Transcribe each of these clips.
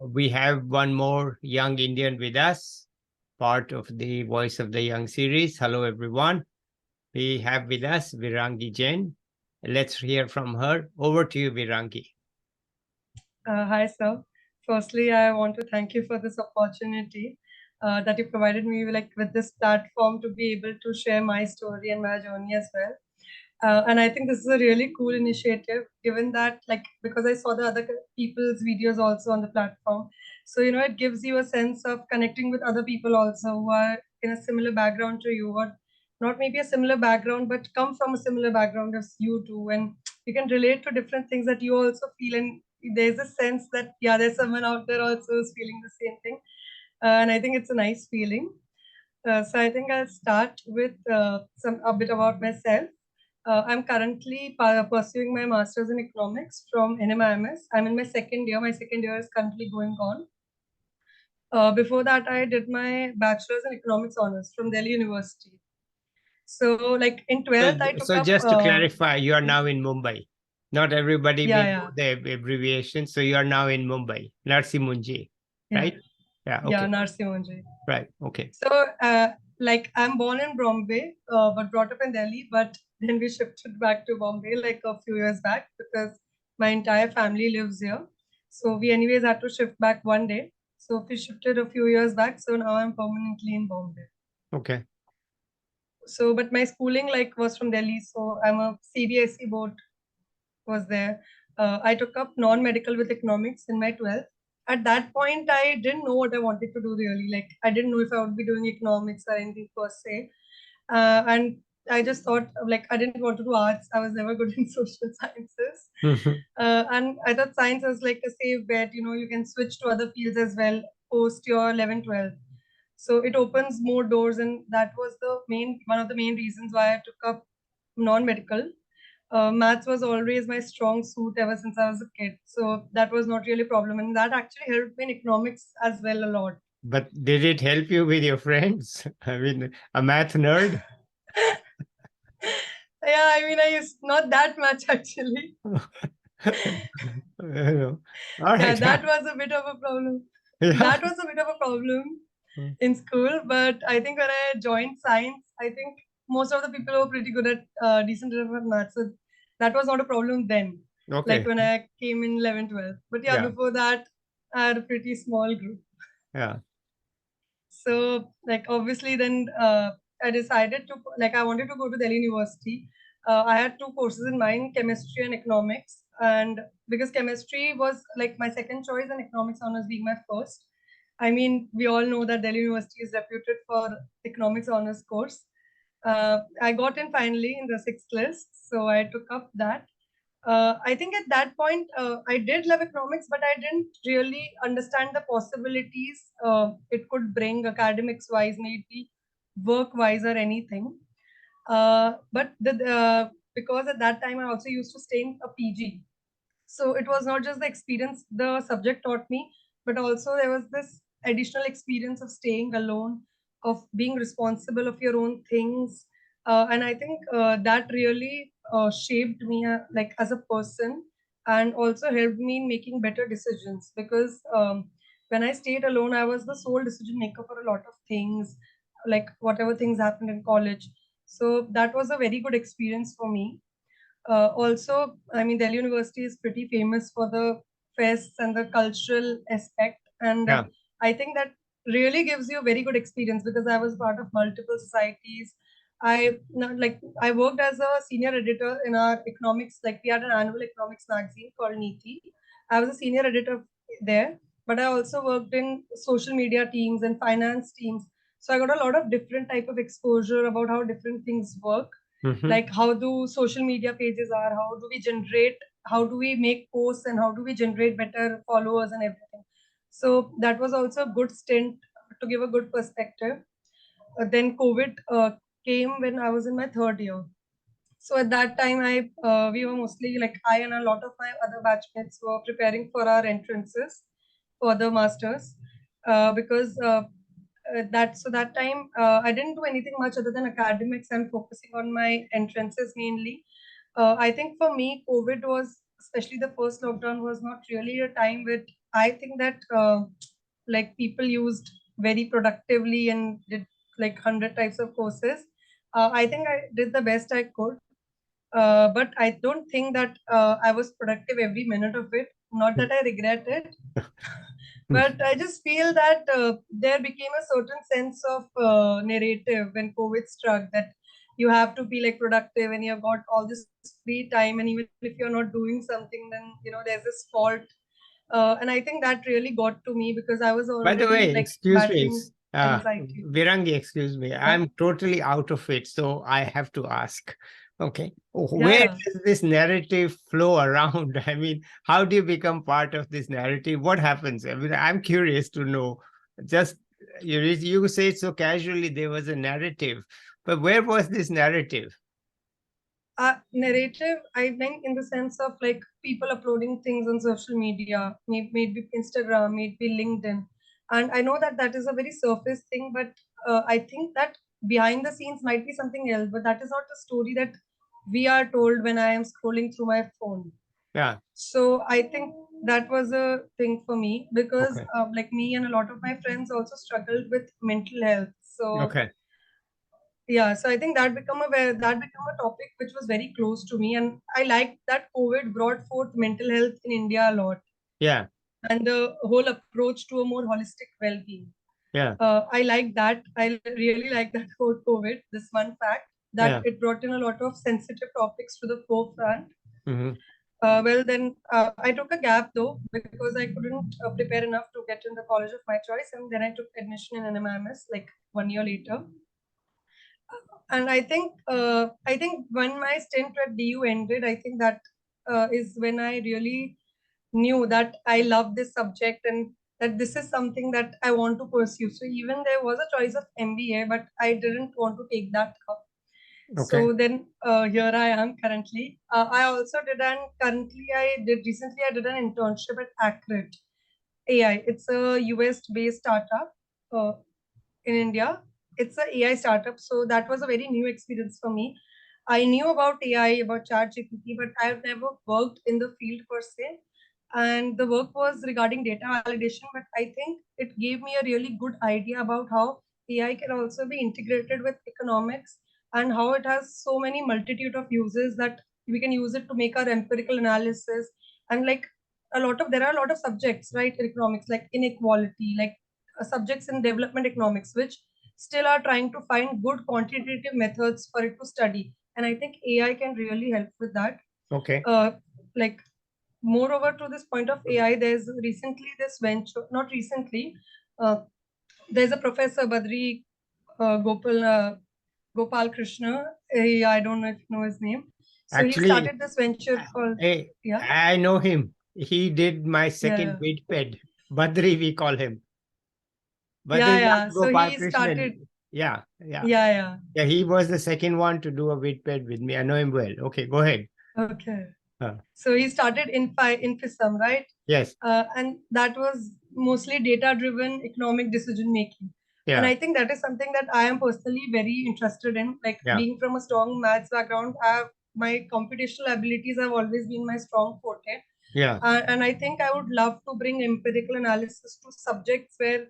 We have one more young Indian with us, part of the Voice of the Young series. Hello, everyone. We have with us Virangi Jain. Let's hear from her. Over to you, Virangi. Hi, sir. Firstly, I want to thank you for this opportunity that you provided me with this platform to be able to share my story and my journey as well. And I think this is a really cool initiative, given that because I saw the other people's videos also on the platform. So it gives you a sense of connecting with other people also who are in a similar background to you, or not maybe a similar background, but come from a similar background as you do, and you can relate to different things that you also feel, and there's a sense that there's someone out there also who's feeling the same thing, and I think it's a nice feeling. So I think I'll start with a bit about myself. I'm currently pursuing my master's in economics from NMIMS. I'm in my second year. My second year is currently going on. Before that, I did my bachelor's in economics honors from Delhi University. So, in 12th, I took So up. just to clarify, you are now in Mumbai. Not everybody may know Yeah. the abbreviation. So you are now in Mumbai, Narsi Munji, right? Yeah. Yeah, Okay. Narsi. Right. Okay. So, I'm born in Bombay, but brought up in Delhi. But then we shifted back to Bombay like a few years back because my entire family lives here. So we anyways had to shift back one day. So we shifted a few years back. So now I'm permanently in Bombay. Okay. So, but my schooling was from Delhi. So I'm a CBSE board was there. I took up non-medical with economics in my 12th. At that point, I didn't know what I wanted to do really. I didn't know if I would be doing economics or anything per se. And I just thought I didn't want to do arts. I was never good in social sciences. And I thought science was like a safe bet. You can switch to other fields as well post your 11, 12. So it opens more doors. And that was one of the main reasons why I took up non-medical. Maths was always my strong suit ever since I was a kid. So that was not really a problem. And that actually helped me in economics as well a lot. But did it help you with your friends? I mean, a math nerd? Yeah, I mean, I used not that much actually. All Yeah, right. that was a bit of a problem. Yeah. That was a bit of a problem in school. But I think when I joined science, I think most of the people were pretty good at decent enough at maths. So that was not a problem then. Okay. When I came in 11, 12. But yeah, Yeah. before that, I had a pretty small group. Yeah. So obviously then I decided to I wanted to go to Delhi University. I had two courses in mind, chemistry and economics. And because chemistry was my second choice and economics honors being my first. I mean, we all know that Delhi University is reputed for economics honors course. I got in finally in the sixth list, so I took up that. I think at that point, I did love economics, but I didn't really understand the possibilities it could bring academics wise, maybe work wise or anything. But because at that time I also used to stay in a PG. So it was not just the experience the subject taught me, but also there was this additional experience of staying alone, of being responsible of your own things. And I think that really shaped me as a person, and also helped me in making better decisions because when I stayed alone, I was the sole decision maker for a lot of things, like whatever things happened in college. So that was a very good experience for me. Also, I mean, Delhi University is pretty famous for the fests and the cultural aspect. And Yeah. I think that really gives you a very good experience because I was part of multiple societies. I worked as a senior editor in our economics, we had an annual economics magazine called Niti. I was a senior editor there, but I also worked in social media teams and finance teams. So I got a lot of different type of exposure about how different things work, Mhm. how do social media pages are, how do we make posts, and how do we generate better followers and everything. So that was also a good stint to give a good perspective. Then COVID came when I was in my third year. So at that time, we were mostly I and a lot of my other batchmates were preparing for our entrances for the masters, because that time I didn't do anything much other than academics and focusing on my entrances mainly. I think for me, COVID was especially the first lockdown, was not really a time where I think that like people used very productively and did like 100 types of courses. I think I did the best I could, but I don't think that I was productive every minute of it. Not that I regret it, but I just feel that there became a certain sense of narrative when COVID struck, that you have to be like productive and you've got all this free time, and even if you're not doing something, then there's this fault. And I think that really got to me because I was By the already way, like excuse me, battling anxiety. Virangi, excuse me. Yeah, I'm totally out of it, so I have to ask. Okay, yeah, where yeah. does this narrative flow around? I mean, how do you become part of this narrative? What happens? I mean, I'm curious to know. Just you say it so casually, there was a narrative, but where was this narrative? Narrative, I think, in the sense of like people uploading things on social media, maybe Instagram, maybe LinkedIn. And I know that that is a very surface thing, but I think that behind the scenes might be something else, but that is not the story that we are told when I am scrolling through my phone. Yeah. So I think that was a thing for me because Okay. like me and a lot of my friends also struggled with mental health. So Okay. yeah, so I think that become a topic which was very close to me, and I liked that COVID brought forth mental health in India a lot, Yeah. and the whole approach to a more holistic well-being. Yeah. I like that. I really like that about COVID. This one fact that Yeah. it brought in a lot of sensitive topics to the forefront. Hmm. Well, then I took a gap though because I couldn't prepare enough to get in the college of my choice, and then I took admission in NMIMS like 1 year later. And I think when my stint at DU ended, I think that is when I really knew that I love this subject and that this is something that I want to pursue. So even there was a choice of MBA, but I didn't want to take that up. Okay. So then here I am currently. I also did an currently I did recently I did an internship at Accurate AI. It's a US based startup. In India. It's a AI startup, so that was a very new experience for me. I knew about AI, about ChatGPT, but I've never worked in the field per se. And the work was regarding data validation, but I think it gave me a really good idea about how AI can also be integrated with economics and how it has so many multitude of uses that we can use it to make our empirical analysis. And like there are a lot of subjects, right, in economics, like inequality, like subjects in development economics, which still are trying to find good quantitative methods for it to study. And I think AI can really help with that. Okay. Like, moreover, to this point of AI, there's recently this venture, not recently, uh, there's a professor, Gopal Krishna. I don't know if you know his name. So he Actually, started this venture called, Hey, yeah, I know him. He did my second yeah, Vidped. Badri, we call him. yeah, Badrinath yeah. So Gopal he Krishnan. started, Yeah, yeah. yeah, yeah. Yeah, he was the second one to do a Vidped with me. I know him well. Okay, go ahead. Okay. Uh, So he started Infisum, right? yes, And that was mostly data-driven economic decision making. And yeah, I think that is something that I am personally very interested in. Like yeah, being from a strong maths background, my computational abilities have always been my strong forte. yeah. And I think I would love to bring empirical analysis to subjects where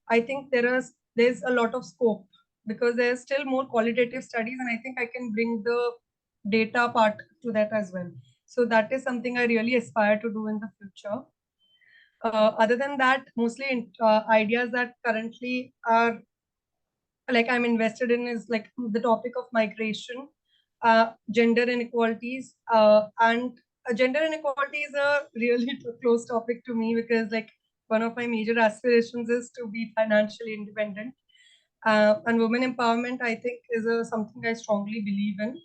I think there's a lot of scope because there's still more qualitative studies, and I think I can bring the data part to that as well. So that is something I really aspire to do in the future. Other than that, mostly ideas that currently are like I'm invested in is like the topic of migration, gender inequalities, and gender inequality is a really close topic to me because like one of my major aspirations is to be financially independent. And women empowerment, I think, is something I strongly believe in.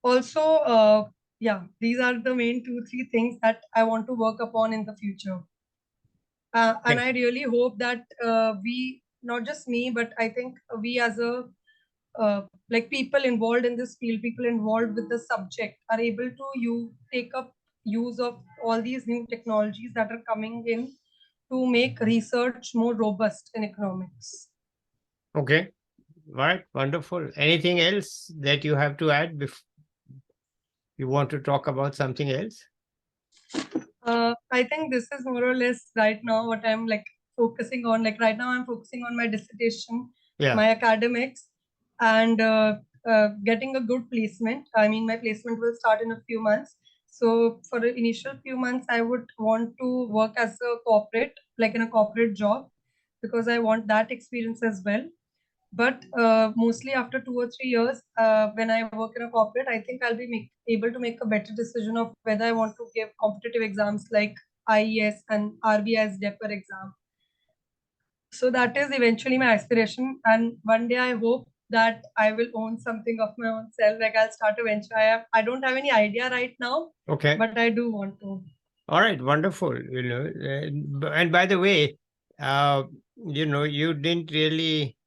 Also, yeah, these are the main 2 3 things that I want to work upon in the future. And Okay. I really hope that we, not just me, but I think we as a like people involved in this field, people involved with the subject, are able to take up use of all these new technologies that are coming in to make research more robust in economics. Okay. Right. Wonderful. Anything else that you have to add before? You want to talk about something else? I think this is more or less right now what I'm like focusing on. Like right now, I'm focusing on my dissertation, Yeah. my academics, and getting a good placement. I mean, my placement will start in a few months. So for the initial few months, I would want to work as a corporate, like in a corporate job, because I want that experience as well. But mostly after 2 or 3 years, when I work in a corporate, I think I'll be able to make a better decision of whether I want to give competitive exams like IES and RBI's DEPER exam. So that is eventually my aspiration. And one day I hope that I will own something of my own self. Like I'll start a venture. I don't have any idea right now, Okay. but I do want to. All right. Wonderful. And by the way, uh, you didn't really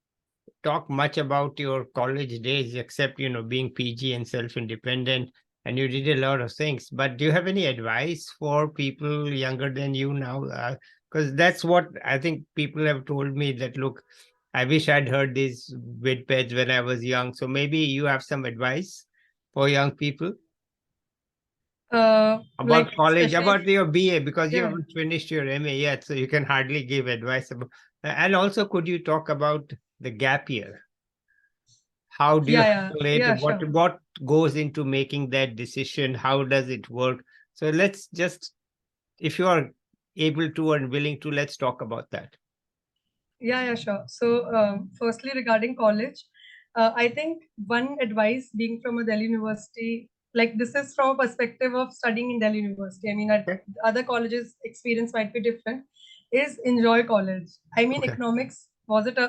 talk much about your college days except being PG and self-independent, and you did a lot of things. But do you have any advice for people younger than you now? Because that's what I think people have told me, that look, I wish I'd heard these Vidpeds when I was young. So maybe you have some advice for young people about Like college, especially about your BA, because you yeah. haven't finished your MA yet, so you can hardly give advice about. And also, could you talk about the gap year? How do you handle it? Yeah, What sure. what goes into making that decision? How does it work? So let's just, if you are able to and willing to, let's talk about that. Yeah, sure. So, firstly, regarding college, I think one advice being from a Delhi university, like this is from a perspective of studying in Delhi University. I mean, at Okay. other colleges, experience might be different. Is enjoy college. I mean, Okay. economics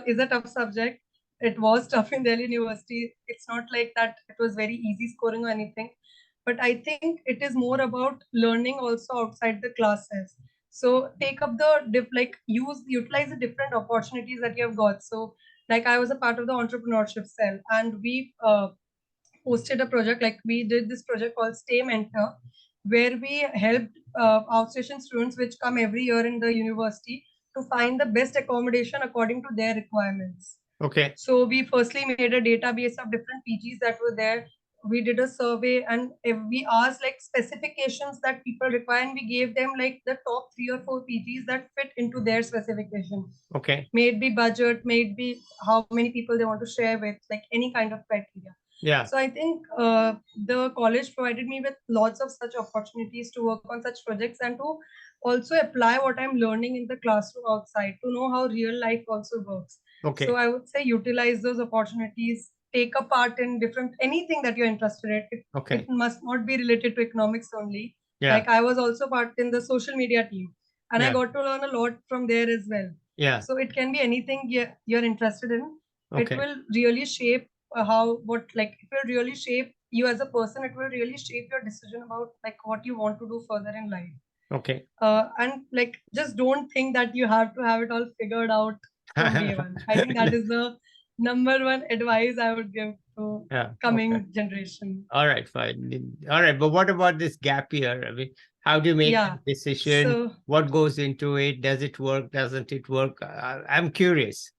is a tough subject. It was tough in Delhi University. It's not like that. It was very easy scoring or anything. But I think it is more about learning also outside the classes. So take up the like utilize the different opportunities that you have got. So like I was a part of the entrepreneurship cell, and we hosted a project, like we did this project called Stay Mentor, where we helped outstation students which come every year in the university to find the best accommodation according to their requirements. Okay. So we firstly made a database of different PGs that were there. We did a survey, and if we asked like specifications that people require, and we gave them like the top 3 or 4 PGs that fit into their specification. Okay. May it be budget, may it be how many people they want to share with, like any kind of criteria. Yeah. So I think the college provided me with lots of such opportunities to work on such projects and to also apply what I'm learning in the classroom outside to know how real life also works. Okay. So I would say utilize those opportunities, take a part in different anything that you're interested in. Okay. It must not be related to economics only. Yeah. Like I was also part in the social media team, and I Yeah. got to learn a lot from there as well. Yeah. So it can be anything you're interested in. It Okay. will really shape how what like it will really shape you as a person. It will really shape your decision about like what you want to do further in life. Okay. And like just don't think that you have to have it all figured out from day one. I think that is the number one advice I would give to Yeah. coming Okay. generation. All right. Fine. All right. But what about this gap year? I mean, how do you make Yeah. the decision? So What goes into it? Does it work? Doesn't it work? I'm curious.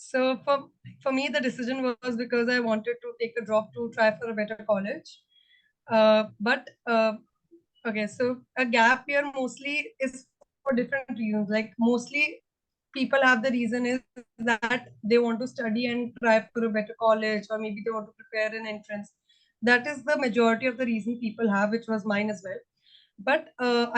So for me, the decision was because I wanted to take a drop to try for a better college. But okay, so a gap year mostly is for different reasons. Like mostly people have the reason is that they want to study and try for a better college, or maybe they want to prepare an entrance. That is the majority of the reason people have, which was mine as well. But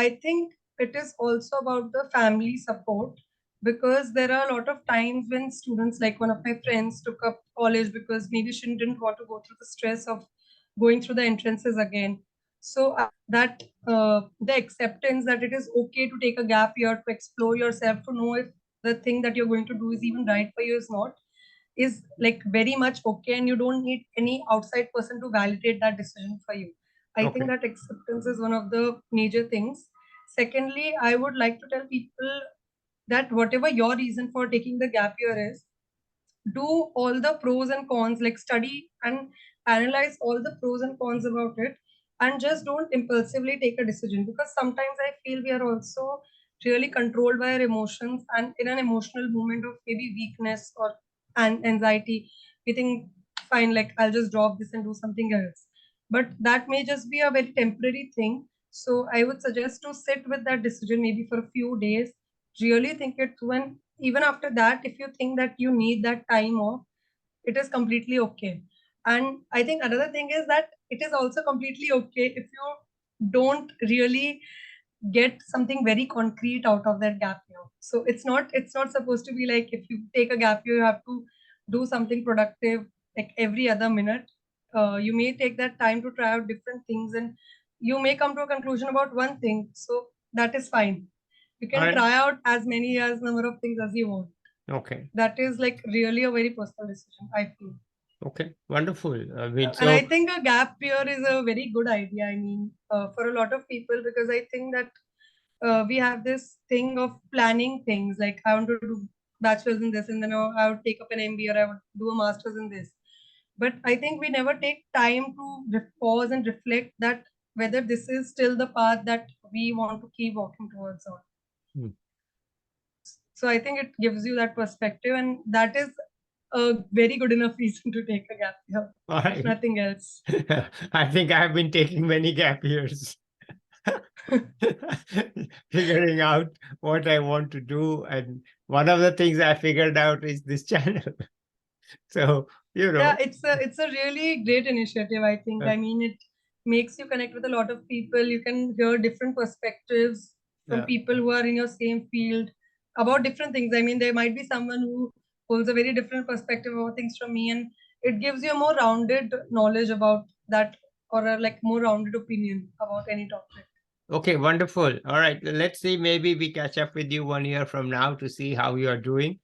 I think it is also about the family support, because there are a lot of times when students, like one of my friends, took up college because maybe she didn't want to go through the stress of going through the entrances again. So that the acceptance that it is okay to take a gap year to explore yourself, to know if the thing that you're going to do is even right for you is not, is like very much okay, and you don't need any outside person to validate that decision for you. I Okay. think that acceptance is one of the major things. Secondly, I would like to tell people that whatever your reason for taking the gap year is, do all the pros and cons, like study and analyze all the pros and cons about it, and just don't impulsively take a decision, because sometimes I feel we are also really controlled by our emotions, and in an emotional moment of maybe weakness or anxiety, we think fine, like I'll just drop this and do something else. but that may just be a very temporary thing. So I would suggest to sit with that decision maybe for a few days, really think it through, and even after that, if you think that you need that time off, it is completely okay. And I think another thing is that it is also completely okay if you don't really get something very concrete out of that gap year. So it's not supposed to be like if you take a gap year, you have to do something productive like every other minute. You may take that time to try out different things, and you may come to a conclusion about one thing. So that is fine. You All can right. try out as many as number of things as you want. Okay. That is like really a very personal decision, I feel. Okay. Wonderful. And I think a gap year is a very good idea. I mean, for a lot of people, because I think that we have this thing of planning things. Like I want to do bachelor's in this, and then I would take up an MBA, or I would do a master's in this. But I think we never take time to pause and reflect that whether this is still the path that we want to keep walking towards on. Hmm. So I think it gives you that perspective, and that is a very good enough reason to take a gap year, if nothing else. I think I have been taking many gap years. Figuring out what I want to do. And one of the things I figured out is this channel. So, Yeah, it's a really great initiative, I think. I mean, it makes you connect with a lot of people. You can hear different perspectives from people who are in your same field about different things. I mean, there might be someone who holds a very different perspective about things from me, and it gives you a more rounded knowledge about that, or a like more rounded opinion about any topic. Okay, wonderful. All right, let's see. Maybe we catch up with you 1 year from now to see how you are doing,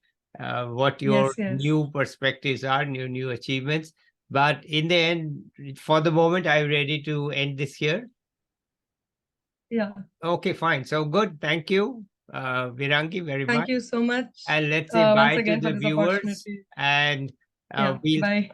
what your new perspectives are, new achievements. But in the end, for the moment, I'm ready to end this here. Yeah. Okay, fine. So good. Thank you, Virangi, very much. Thank you so much. And let's say bye to again the for this viewers. opportunity. And Yeah, we'll bye.